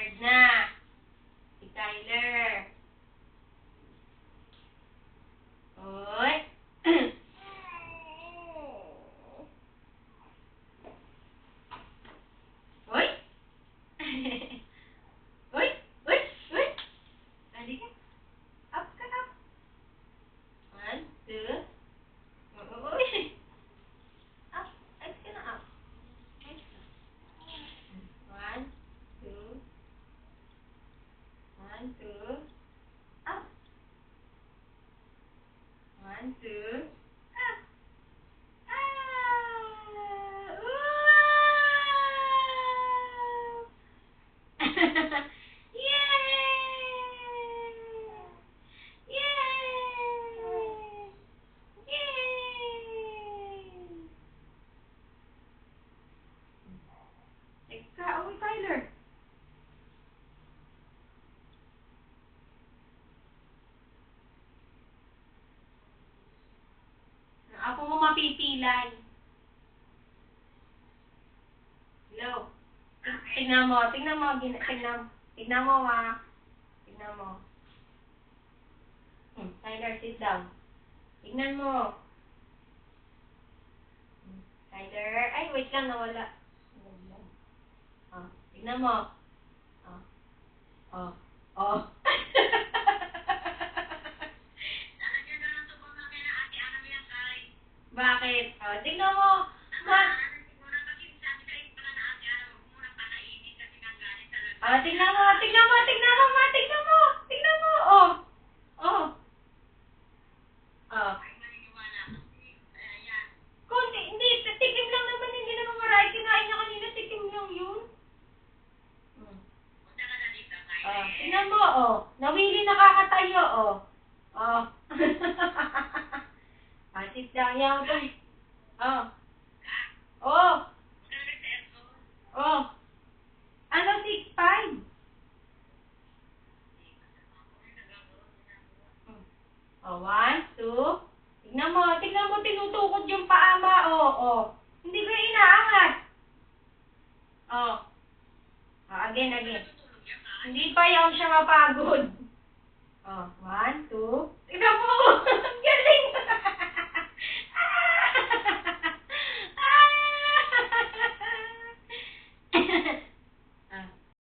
Tired na. Si Tyler. Oy. Oy. Oy. Oy. Oy. Dali ka. Up ka, up. 1, 2. Oy. Up. Up ka na, up. 1, 2. 1, 2. Up. 1, 2. Up. Ah! Wow! Yay! Yay! Yay! Teka, uy, Tyler. Ako mo mapipilay. Hello. Tignan mo, tignan mo, tignan mo, ha. Tignan mo. Tyler, sit down. Tignan mo. Tyler, ay, wait lang, nawala. Oh, tignan mo. Oh, oh, oh. Bakit? Oh, tignan mo. Tignan mo, tignan mo, tignan mo, ma, tignan mo. Tignan mo, oh. Oh. Oh. Kunti, hindi, tikim lang naman, hindi naman marami. Kinain niya kanina, tikim lang yun. Tignan mo, oh. Nawili nakakatayo, oh. Oh. Sit down, yan. Oh. Oh. Oh. Ano, 6'5"? Oh, 1, 2. Tignan mo, tinutukod yung paama, oh, oh. Hindi ko inaangat. Oh. Oh, again. Hindi pa yung siya mapagod. Oh, 1, 2. Tignan mo.